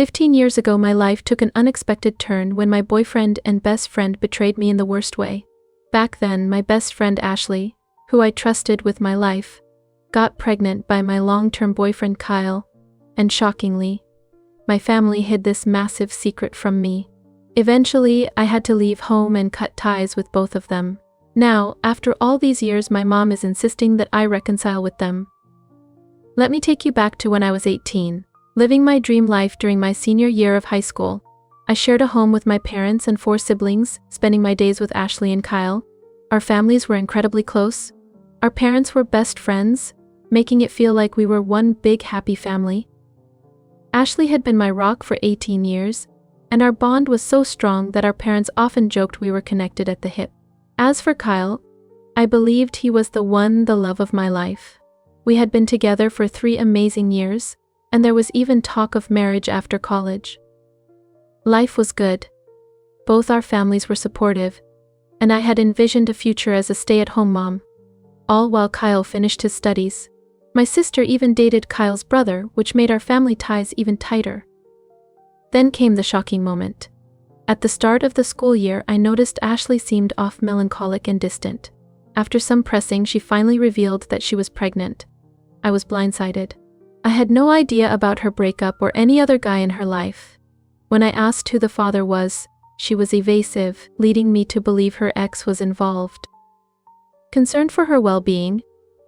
15 years ago, my life took an unexpected turn when my boyfriend and best friend betrayed me in the worst way. Back then, my best friend Ashley, who I trusted with my life, got pregnant by my long-term boyfriend Kyle, and shockingly, my family hid this massive secret from me. Eventually, I had to leave home and cut ties with both of them. Now, after all these years, my mom is insisting that I reconcile with them. Let me take you back to when I was 18, living my dream life during my senior year of high school. I shared a home with my parents and 4 siblings, spending my days with Ashley and Kyle. Our families were incredibly close. Our parents were best friends, making it feel like we were one big happy family. Ashley had been my rock for 18 years, and our bond was so strong that our parents often joked we were connected at the hip. As for Kyle, I believed he was the love of my life. We had been together for 3 amazing years, and there was even talk of marriage after college. Life was good. Both our families were supportive, and I had envisioned a future as a stay-at-home mom, all while Kyle finished his studies. My sister even dated Kyle's brother, which made our family ties even tighter. Then came the shocking moment. At the start of the school year, I noticed Ashley seemed off, melancholic and distant. After some pressing, she finally revealed that she was pregnant. I was blindsided. I had no idea about her breakup or any other guy in her life. When I asked who the father was, she was evasive, leading me to believe her ex was involved. Concerned for her well-being,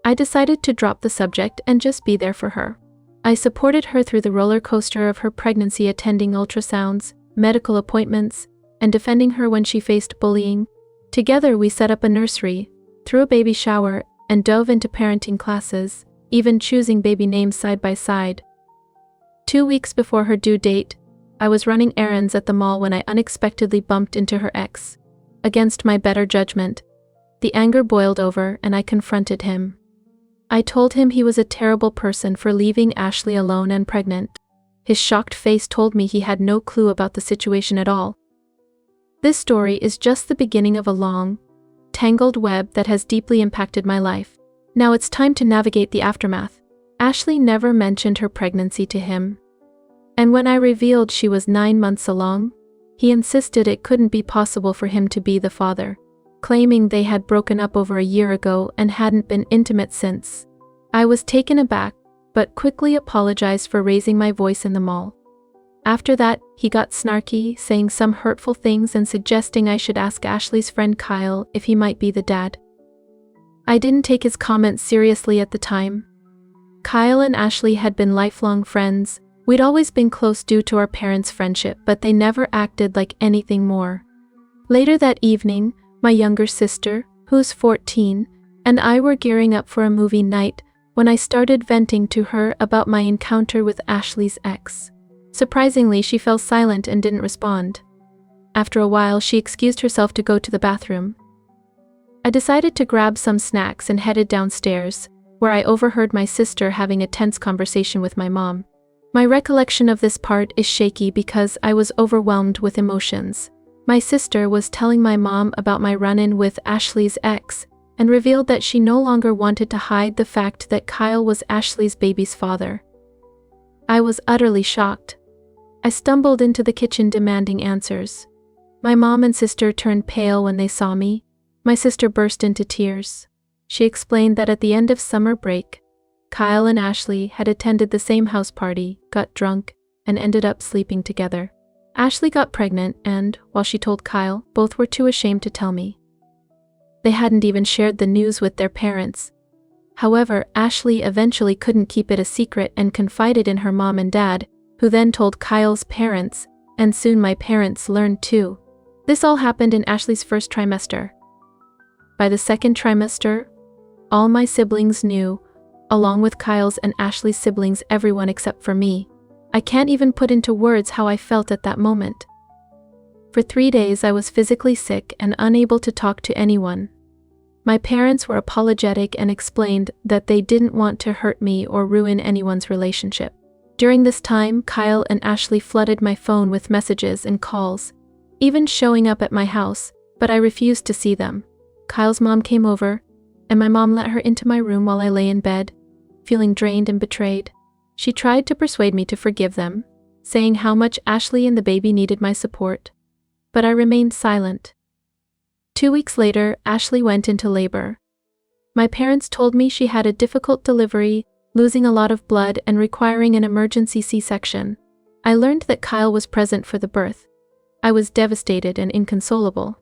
I decided to drop the subject and just be there for her. I supported her through the roller coaster of her pregnancy, attending ultrasounds, medical appointments, and defending her when she faced bullying. Together we set up a nursery, threw a baby shower, and dove into parenting classes, even choosing baby names side by side. 2 weeks before her due date, I was running errands at the mall when I unexpectedly bumped into her ex. Against my better judgment, the anger boiled over and I confronted him. I told him he was a terrible person for leaving Ashley alone and pregnant. His shocked face told me he had no clue about the situation at all. This story is just the beginning of a long, tangled web that has deeply impacted my life. Now it's time to navigate the aftermath. Ashley never mentioned her pregnancy to him. And when I revealed she was 9 months along, he insisted it couldn't be possible for him to be the father, claiming they had broken up over a year ago and hadn't been intimate since. I was taken aback, but quickly apologized for raising my voice in the mall. After that, he got snarky, saying some hurtful things and suggesting I should ask Ashley's friend Kyle if he might be the dad. I didn't take his comments seriously at the time. Kyle and Ashley had been lifelong friends. We'd always been close due to our parents' friendship, but they never acted like anything more. Later that evening, my younger sister, who's 14, and I were gearing up for a movie night when I started venting to her about my encounter with Ashley's ex. Surprisingly, she fell silent and didn't respond. After a while, she excused herself to go to the bathroom. I decided to grab some snacks and headed downstairs, where I overheard my sister having a tense conversation with my mom. My recollection of this part is shaky because I was overwhelmed with emotions. My sister was telling my mom about my run-in with Ashley's ex and revealed that she no longer wanted to hide the fact that Kyle was Ashley's baby's father. I was utterly shocked. I stumbled into the kitchen demanding answers. My mom and sister turned pale when they saw me. My sister burst into tears. She explained that at the end of summer break, Kyle and Ashley had attended the same house party, got drunk, and ended up sleeping together. Ashley got pregnant and, while she told Kyle, both were too ashamed to tell me. They hadn't even shared the news with their parents. However, Ashley eventually couldn't keep it a secret and confided in her mom and dad, who then told Kyle's parents, and soon my parents learned too. This all happened in Ashley's first trimester. By the second trimester, all my siblings knew, along with Kyle's and Ashley's siblings, everyone except for me. I can't even put into words how I felt at that moment. For 3 days I was physically sick and unable to talk to anyone. My parents were apologetic and explained that they didn't want to hurt me or ruin anyone's relationship. During this time, Kyle and Ashley flooded my phone with messages and calls, even showing up at my house, but I refused to see them. Kyle's mom came over, and my mom let her into my room while I lay in bed, feeling drained and betrayed. She tried to persuade me to forgive them, saying how much Ashley and the baby needed my support. But I remained silent. 2 weeks later, Ashley went into labor. My parents told me she had a difficult delivery, losing a lot of blood and requiring an emergency C-section. I learned that Kyle was present for the birth. I was devastated and inconsolable.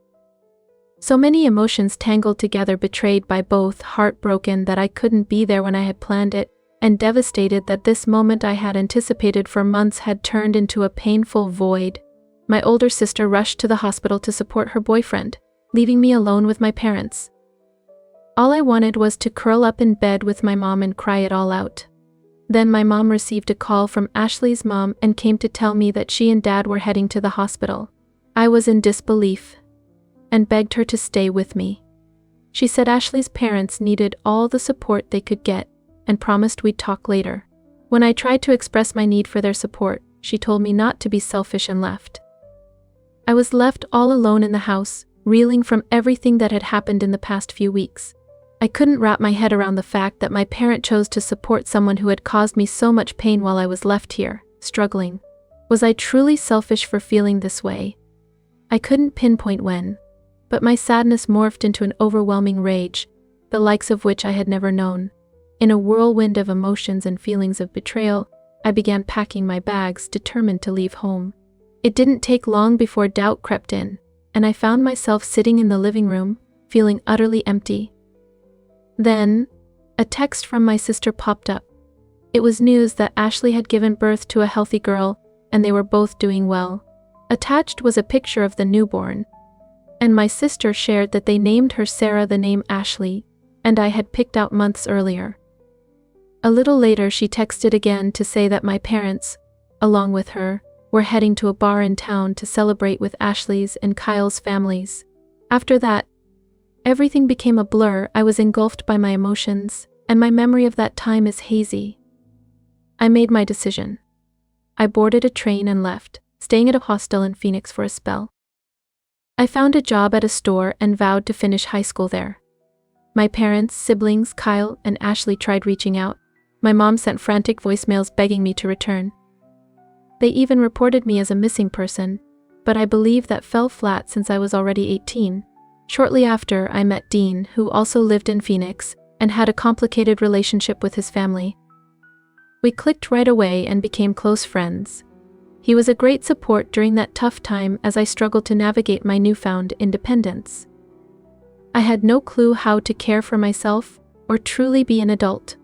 So many emotions tangled together, betrayed by both, heartbroken that I couldn't be there when I had planned it, and devastated that this moment I had anticipated for months had turned into a painful void. My older sister rushed to the hospital to support her boyfriend, leaving me alone with my parents. All I wanted was to curl up in bed with my mom and cry it all out. Then my mom received a call from Ashley's mom and came to tell me that she and dad were heading to the hospital. I was in disbelief and begged her to stay with me. She said Ashley's parents needed all the support they could get and promised we'd talk later. When I tried to express my need for their support, she told me not to be selfish and left. I was left all alone in the house, reeling from everything that had happened in the past few weeks. I couldn't wrap my head around the fact that my parent chose to support someone who had caused me so much pain while I was left here, struggling. Was I truly selfish for feeling this way? I couldn't pinpoint when, but my sadness morphed into an overwhelming rage, the likes of which I had never known. In a whirlwind of emotions and feelings of betrayal, I began packing my bags, determined to leave home. It didn't take long before doubt crept in, and I found myself sitting in the living room, feeling utterly empty. Then, a text from my sister popped up. It was news that Ashley had given birth to a healthy girl, and they were both doing well. Attached was a picture of the newborn, and my sister shared that they named her Sarah, the name Ashley, and I had picked out months earlier. A little later, she texted again to say that my parents, along with her, were heading to a bar in town to celebrate with Ashley's and Kyle's families. After that, everything became a blur. I was engulfed by my emotions, and my memory of that time is hazy. I made my decision. I boarded a train and left, staying at a hostel in Phoenix for a spell. I found a job at a store and vowed to finish high school there. My parents, siblings, Kyle, and Ashley tried reaching out. My mom sent frantic voicemails begging me to return. They even reported me as a missing person, but I believe that fell flat since I was already 18. Shortly after, I met Dean, who also lived in Phoenix and had a complicated relationship with his family. We clicked right away and became close friends. He was a great support during that tough time as I struggled to navigate my newfound independence. I had no clue how to care for myself or truly be an adult.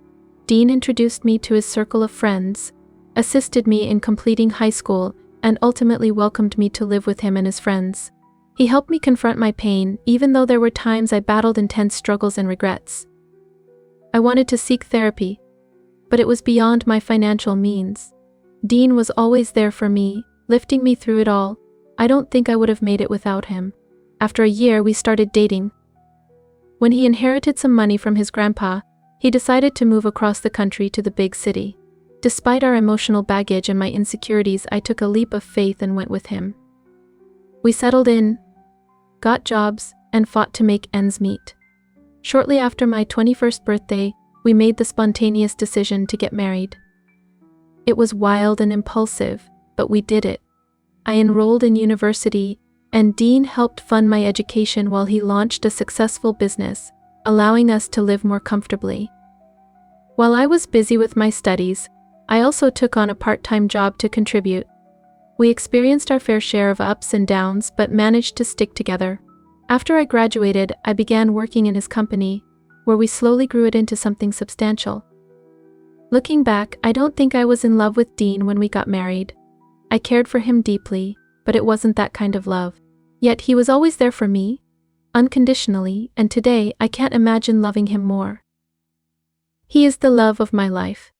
Dean introduced me to his circle of friends, assisted me in completing high school, and ultimately welcomed me to live with him and his friends. He helped me confront my pain, even though there were times I battled intense struggles and regrets. I wanted to seek therapy, but it was beyond my financial means. Dean was always there for me, lifting me through it all. I don't think I would have made it without him. After a year, we started dating. When he inherited some money from his grandpa, he decided to move across the country to the big city. Despite our emotional baggage and my insecurities, I took a leap of faith and went with him. We settled in, got jobs, and fought to make ends meet. Shortly after my 21st birthday, we made the spontaneous decision to get married. It was wild and impulsive, but we did it. I enrolled in university, and Dean helped fund my education while he launched a successful business, allowing us to live more comfortably. While I was busy with my studies, I also took on a part-time job to contribute. We experienced our fair share of ups and downs but managed to stick together. After I graduated, I began working in his company, where we slowly grew it into something substantial. Looking back, I don't think I was in love with Dean when we got married. I cared for him deeply, but it wasn't that kind of love. Yet he was always there for me, unconditionally, and today I can't imagine loving him more. He is the love of my life.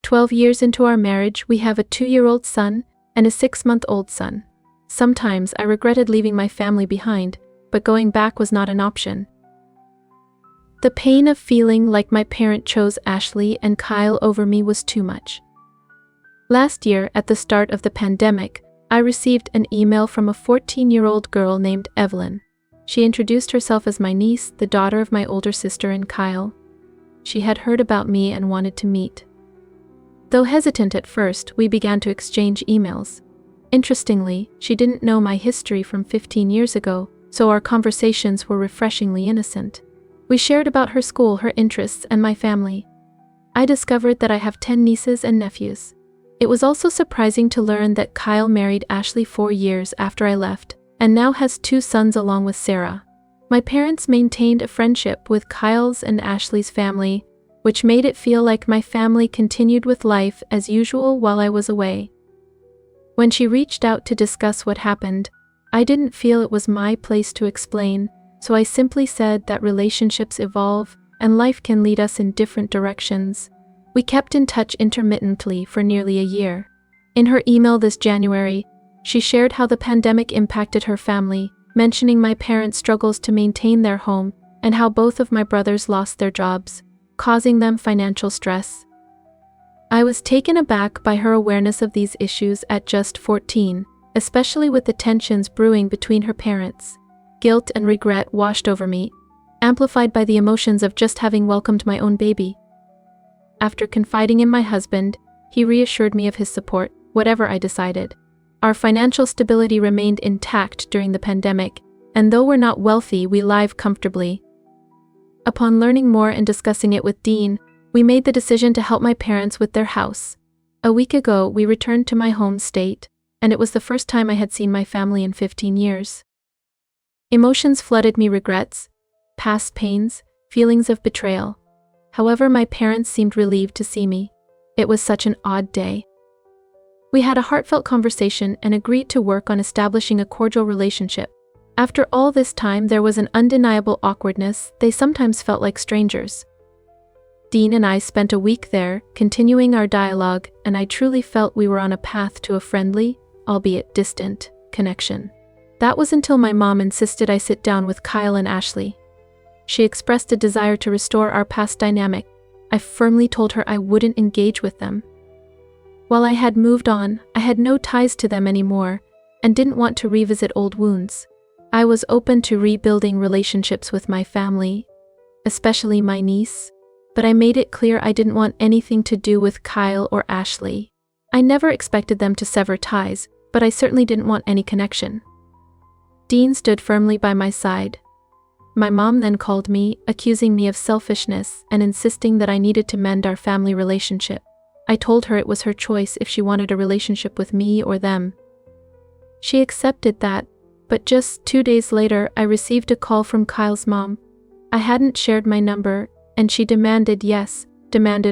12 years into our marriage, we have a 2-year-old son and a 6-month-old son. Sometimes I regretted leaving my family behind, but going back was not an option. The pain of feeling like my parent chose Ashley and Kyle over me was too much. Last year, at the start of the pandemic, I received an email from a 14-year-old girl named Evelyn. She introduced herself as my niece, the daughter of my older sister and Kyle. She had heard about me and wanted to meet. Though hesitant at first, we began to exchange emails. Interestingly, she didn't know my history from 15 years ago, so our conversations were refreshingly innocent. We shared about her school, her interests, and my family. I discovered that I have 10 nieces and nephews. It was also surprising to learn that Kyle married Ashley 4 years after I left, and now has 2 sons along with Sarah. My parents maintained a friendship with Kyle's and Ashley's family, which made it feel like my family continued with life as usual while I was away. When she reached out to discuss what happened, I didn't feel it was my place to explain, so I simply said that relationships evolve and life can lead us in different directions. We kept in touch intermittently for nearly a year. In her email this January, she shared how the pandemic impacted her family, mentioning my parents' struggles to maintain their home and how both of my brothers lost their jobs, causing them financial stress. I was taken aback by her awareness of these issues at just 14, especially with the tensions brewing between her parents. Guilt and regret washed over me, amplified by the emotions of just having welcomed my own baby. After confiding in my husband, he reassured me of his support, whatever I decided. Our financial stability remained intact during the pandemic, and though we're not wealthy, we live comfortably. Upon learning more and discussing it with Dean, we made the decision to help my parents with their house. A week ago, we returned to my home state, and it was the first time I had seen my family in 15 years. Emotions flooded me: regrets, past pains, feelings of betrayal. However, my parents seemed relieved to see me. It was such an odd day. We had a heartfelt conversation and agreed to work on establishing a cordial relationship. After all this time, there was an undeniable awkwardness. They sometimes felt like strangers. Dean and I spent a week there, continuing our dialogue, and I truly felt we were on a path to a friendly, albeit distant, connection. That was until my mom insisted I sit down with Kyle and Ashley. She expressed a desire to restore our past dynamic. I firmly told her I wouldn't engage with them. While I had moved on, I had no ties to them anymore, and didn't want to revisit old wounds. I was open to rebuilding relationships with my family, especially my niece, but I made it clear I didn't want anything to do with Kyle or Ashley. I never expected them to sever ties, but I certainly didn't want any connection. Dean stood firmly by my side. My mom then called me, accusing me of selfishness and insisting that I needed to mend our family relationship. I told her it was her choice if she wanted a relationship with me or them. She accepted that, but just 2 days later I received a call from Kyle's mom. I hadn't shared my number, and she demanded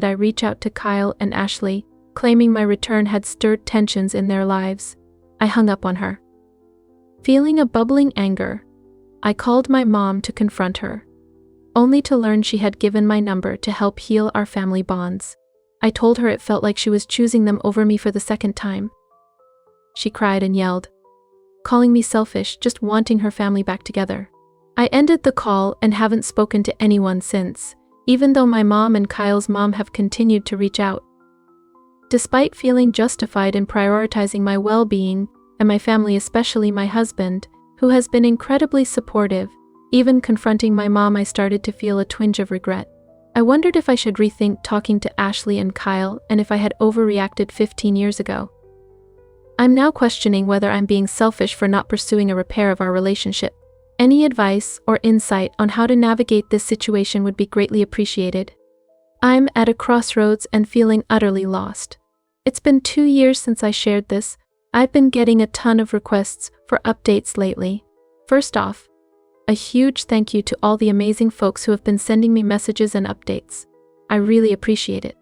I reach out to Kyle and Ashley, claiming my return had stirred tensions in their lives. I hung up on her. Feeling a bubbling anger, I called my mom to confront her, only to learn she had given my number to help heal our family bonds. I told her it felt like she was choosing them over me for the second time. She cried and yelled, calling me selfish, just wanting her family back together. I ended the call and haven't spoken to anyone since, even though my mom and Kyle's mom have continued to reach out. Despite feeling justified in prioritizing my well-being, and my family, especially my husband, who has been incredibly supportive, even confronting my mom, I started to feel a twinge of regret. I wondered if I should rethink talking to Ashley and Kyle and if I had overreacted 15 years ago. I'm now questioning whether I'm being selfish for not pursuing a repair of our relationship. Any advice or insight on how to navigate this situation would be greatly appreciated. I'm at a crossroads and feeling utterly lost. It's been 2 years since I shared this. I've been getting a ton of requests for updates lately. First off, a huge thank you to all the amazing folks who have been sending me messages and updates. I really appreciate it.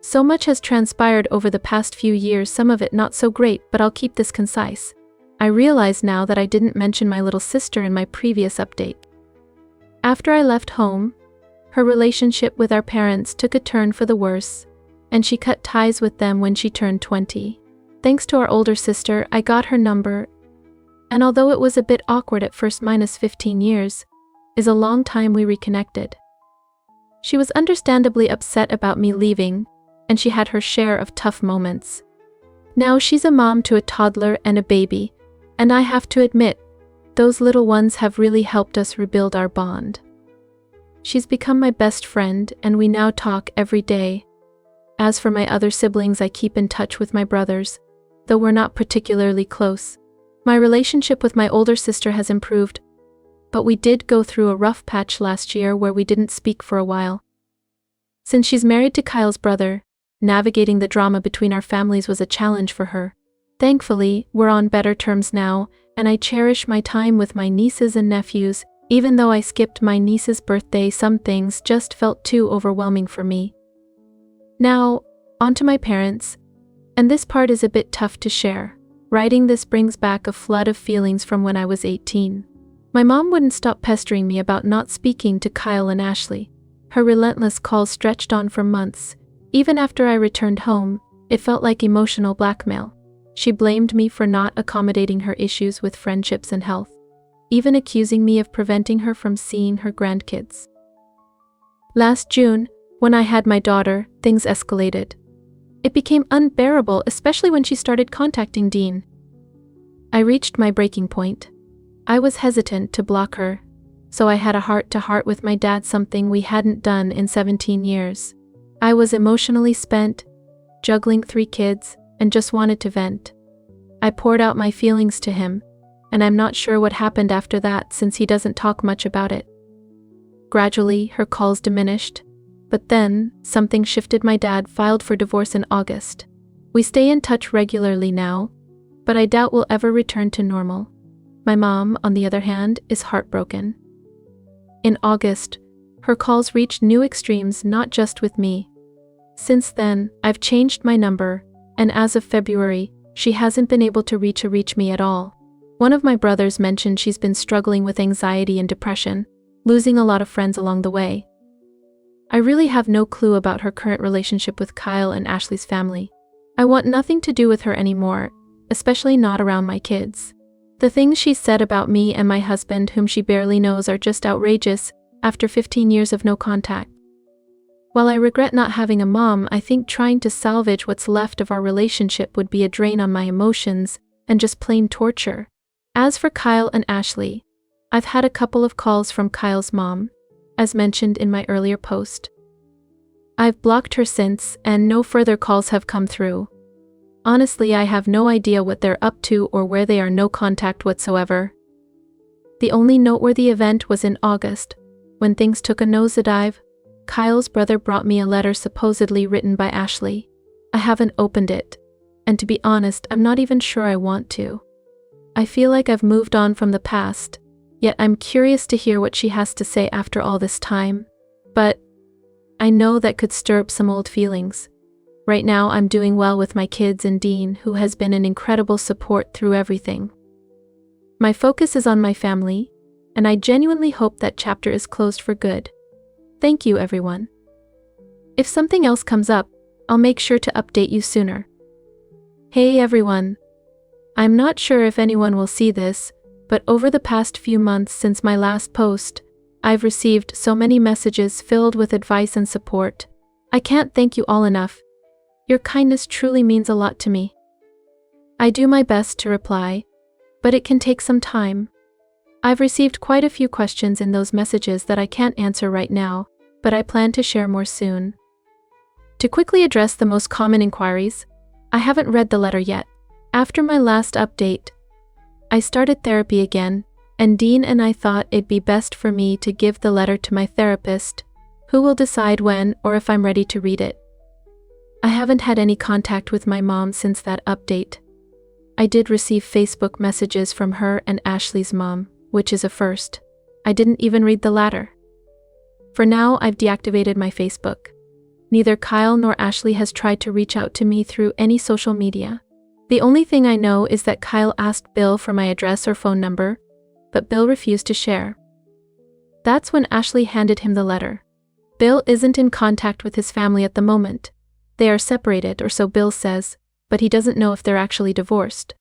So much has transpired over the past few years, some of it not so great, but I'll keep this concise. I realize now that I didn't mention my little sister in my previous update. After I left home, her relationship with our parents took a turn for the worse, and she cut ties with them when she turned 20. Thanks to our older sister, I got her number, and although it was a bit awkward at first, -15 years is a long time, we reconnected. She was understandably upset about me leaving, and she had her share of tough moments. Now she's a mom to a toddler and a baby, and I have to admit, those little ones have really helped us rebuild our bond. She's become my best friend, and we now talk every day. As for my other siblings, I keep in touch with my brothers, though we're not particularly close. My relationship with my older sister has improved, but we did go through a rough patch last year where we didn't speak for a while. Since she's married to Kyle's brother, navigating the drama between our families was a challenge for her. Thankfully, we're on better terms now, and I cherish my time with my nieces and nephews. Even though I skipped my niece's birthday, some things just felt too overwhelming for me. Now, on to my parents, and this part is a bit tough to share. Writing this brings back a flood of feelings from when I was 18. My mom wouldn't stop pestering me about not speaking to Kyle and Ashley. Her relentless calls stretched on for months. Even after I returned home, it felt like emotional blackmail. She blamed me for not accommodating her issues with friendships and health, even accusing me of preventing her from seeing her grandkids. Last June, when I had my daughter, things escalated. It became unbearable, especially when she started contacting Dean. I reached my breaking point. I was hesitant to block her, so I had a heart-to-heart with my dad, something we hadn't done in 17 years. I was emotionally spent, juggling 3 kids, and just wanted to vent. I poured out my feelings to him, and I'm not sure what happened after that since he doesn't talk much about it. Gradually, her calls diminished, but then, something shifted. My dad filed for divorce in August. We stay in touch regularly now, but I doubt we'll ever return to normal. My mom, on the other hand, is heartbroken. In August, her calls reached new extremes, not just with me. Since then, I've changed my number, and as of February, she hasn't been able to reach me at all. One of my brothers mentioned she's been struggling with anxiety and depression, losing a lot of friends along the way. I really have no clue about her current relationship with Kyle and Ashley's family. I want nothing to do with her anymore, especially not around my kids. The things she said about me and my husband, whom she barely knows, are just outrageous after 15 years of no contact. While I regret not having a mom, I think trying to salvage what's left of our relationship would be a drain on my emotions and just plain torture. As for Kyle and Ashley, I've had a couple of calls from Kyle's mom, as mentioned in my earlier post. I've blocked her since, and no further calls have come through. Honestly, I have no idea what they're up to or where they are. No contact whatsoever. The only noteworthy event was in August, when things took a nosedive. Kyle's brother brought me a letter supposedly written by Ashley. I haven't opened it, and to be honest, I'm not even sure I want to. I feel like I've moved on from the past, yet I'm curious to hear what she has to say after all this time. But I know that could stir up some old feelings. Right now, I'm doing well with my kids and Dean, who has been an incredible support through everything. My focus is on my family, and I genuinely hope that chapter is closed for good. Thank you, everyone. If something else comes up, I'll make sure to update you sooner. Hey everyone. I'm not sure if anyone will see this, but over the past few months since my last post, I've received so many messages filled with advice and support. I can't thank you all enough. Your kindness truly means a lot to me. I do my best to reply, but it can take some time. I've received quite a few questions in those messages that I can't answer right now, but I plan to share more soon. To quickly address the most common inquiries, I haven't read the letter yet. After my last update, I started therapy again, and Dean and I thought it'd be best for me to give the letter to my therapist, who will decide when or if I'm ready to read it. I haven't had any contact with my mom since that update. I did receive Facebook messages from her and Ashley's mom, which is a first. I didn't even read the latter. For now, I've deactivated my Facebook. Neither Kyle nor Ashley has tried to reach out to me through any social media. The only thing I know is that Kyle asked Bill for my address or phone number, but Bill refused to share. That's when Ashley handed him the letter. Bill isn't in contact with his family at the moment. They are separated, or so Bill says, but he doesn't know if they're actually divorced.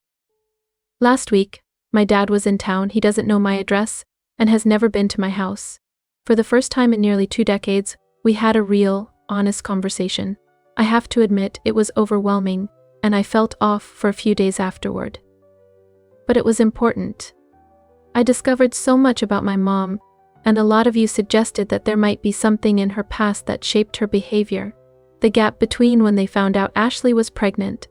Last week, my dad was in town. He doesn't know my address and has never been to my house. For the first time in nearly 2 decades, we had a real, honest conversation. I have to admit it was overwhelming, and I felt off for a few days afterward. But it was important. I discovered so much about my mom, and a lot of you suggested that there might be something in her past that shaped her behavior. The gap between when they found out Ashley was pregnant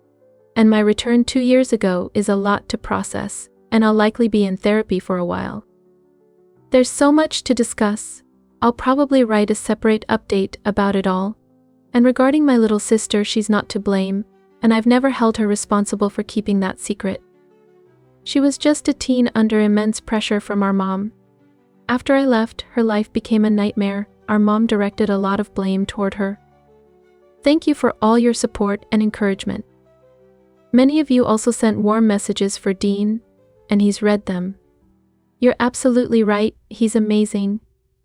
and my return 2 years ago is a lot to process, and I'll likely be in therapy for a while. There's so much to discuss. I'll probably write a separate update about it all. And regarding my little sister, she's not to blame, and I've never held her responsible for keeping that secret. She was just a teen under immense pressure from our mom. After I left, her life became a nightmare. Our mom directed a lot of blame toward her. Thank you for all your support and encouragement. Many of you also sent warm messages for Dean, and he's read them. You're absolutely right, he's amazing,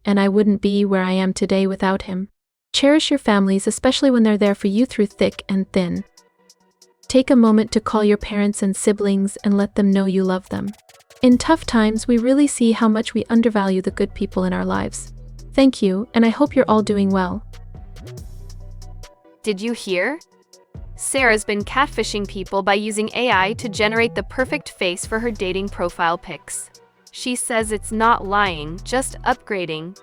and I wouldn't be where I am today without him. Cherish your families, especially when they're there for you through thick and thin. Take a moment to call your parents and siblings and let them know you love them. In tough times, we really see how much we undervalue the good people in our lives. Thank you, and I hope you're all doing well. Did you hear? Sarah's been catfishing people by using AI to generate the perfect face for her dating profile pics. She says it's not lying, just upgrading.